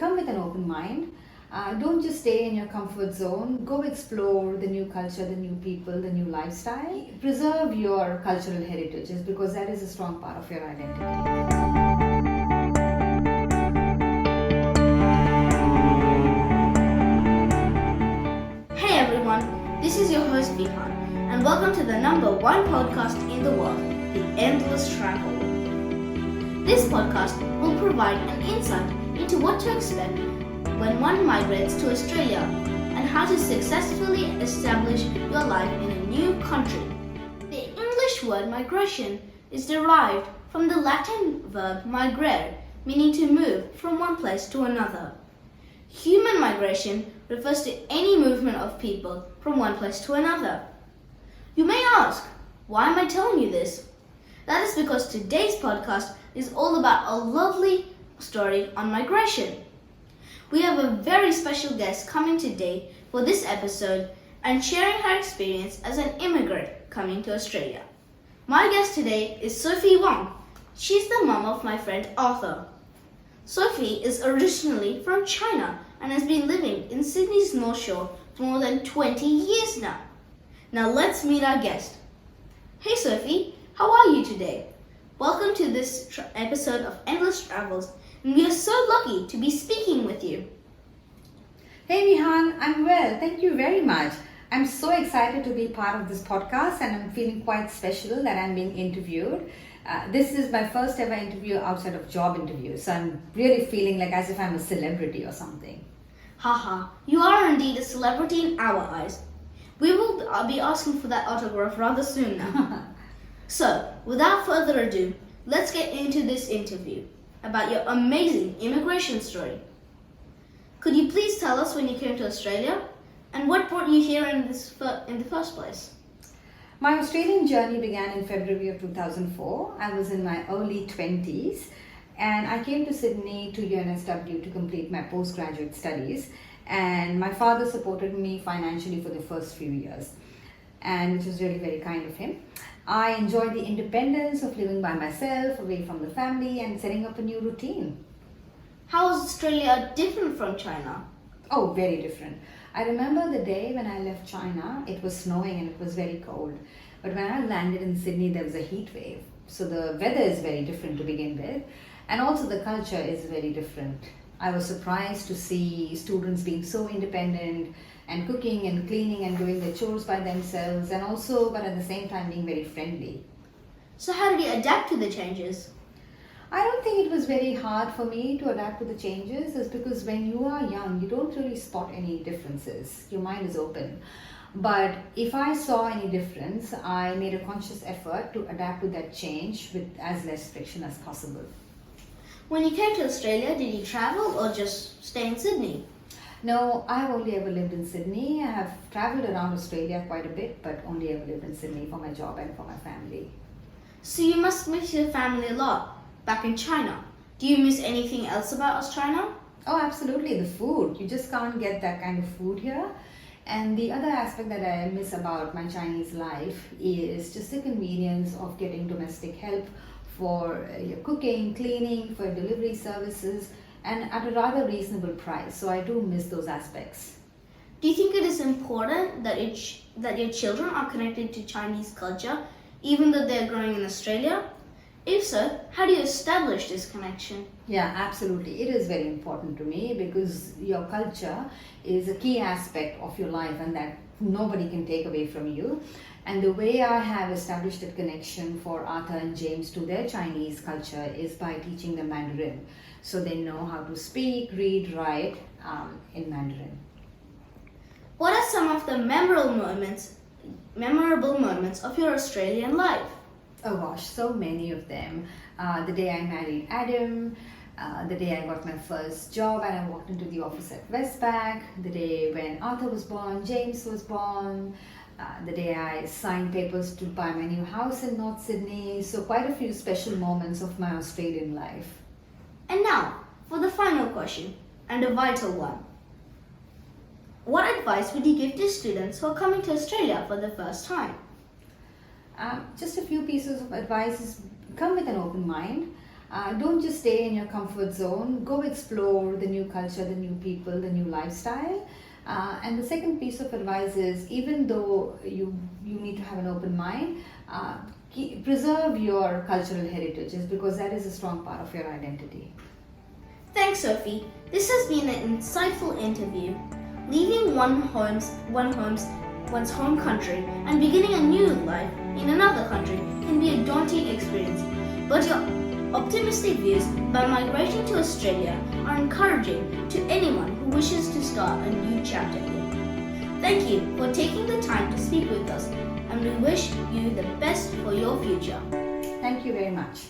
come with an open mind. Don't just stay in your comfort zone. Go explore the new culture, the new people, the new lifestyle. Preserve your cultural heritages because that is a strong part of your identity. Hey everyone, this is your host Vihaan, and welcome to the #1 podcast in the world, The Endless Travel. This podcast will provide an insight into what to expect when one migrates to Australia and how to successfully establish your life in a new country. The English word migration is derived from the Latin verb migrare, meaning to move from one place to another. Human migration refers to any movement of people from one place to another. You may ask, why am I telling you this? That is because today's podcast is all about a lovely story on migration. We have a very special guest coming today for this episode and sharing her experience as an immigrant coming to Australia. My guest today is Sophie Wong. She's the mum of my friend Arthur. Sophie is originally from China and has been living in Sydney's North Shore for more than 20 years now. Now let's meet our guest. Hey Sophie, how are you today? Welcome to this episode of Endless Travels, and we are so lucky to be speaking with you. Hey Vihaan, I'm well. Thank you very much. I'm so excited to be part of this podcast and I'm feeling quite special that I'm being interviewed. This is my first ever interview outside of job interviews, so I'm really feeling like as if I'm a celebrity or something. Haha, you are indeed a celebrity in our eyes. We will be asking for that autograph rather soon now. So, without further ado, let's get into this interview about your amazing immigration story. Could you please tell us when you came to Australia and what brought you here in the first place? My Australian journey began in February of 2004. I was in my early 20s and I came to Sydney to UNSW to complete my postgraduate studies, and my father supported me financially for the first few years, and which was really very kind of him. I enjoyed the independence of living by myself, away from the family and setting up a new routine. How is Australia different from China? Oh, very different. I remember the day when I left China, it was snowing and it was very cold. But when I landed in Sydney, there was a heat wave. So the weather is very different to begin with. And also the culture is very different. I was surprised to see students being so independent and cooking and cleaning and doing their chores by themselves, and also, but at the same time, being very friendly. So how did you adapt to the changes? I don't think it was very hard for me to adapt to the changes, is because when you are young, you don't really spot any differences. Your mind is open. But if I saw any difference, I made a conscious effort to adapt to that change with as less friction as possible. When you came to Australia, did you travel or just stay in Sydney? No, I've only ever lived in Sydney. I have travelled around Australia quite a bit, but only ever lived in Sydney for my job and for my family. So you must miss your family a lot back in China. Do you miss anything else about China? Oh, absolutely. The food. You just can't get that kind of food here. And the other aspect that I miss about my Chinese life is just the convenience of getting domestic help for your cooking, cleaning, for delivery services, and at a rather reasonable price. So I do miss those aspects. Do you think it is important that your children are connected to Chinese culture, even though they're growing in Australia? If so, how do you establish this connection? Yeah, absolutely. It is very important to me because your culture is a key aspect of your life and that nobody can take away from you. And the way I have established a connection for Arthur and James to their Chinese culture is by teaching them Mandarin. So they know how to speak, read, write in Mandarin. What are some of the memorable moments of your Australian life? Oh gosh, so many of them. The day I married Adam, the day I got my first job and I walked into the office at Westpac, the day when Arthur was born, James was born, the day I signed papers to buy my new house in North Sydney. So quite a few special moments of my Australian life. And now, for the final question, and a vital one. What advice would you give to students who are coming to Australia for the first time? Just a few pieces of advice is come with an open mind. Don't just stay in your comfort zone. Go explore the new culture, the new people, the new lifestyle. And the second piece of advice is, even though you need to have an open mind, preserve your cultural heritages, because that is a strong part of your identity. Thanks, Sophie. This has been an insightful interview. Leaving one's home country and beginning a new life in another country can be a daunting experience, but your optimistic views about migrating to Australia are encouraging to anyone who wishes to start a new chapter here. Thank you for taking the time to speak with us, and we wish you the best for your future. Thank you very much.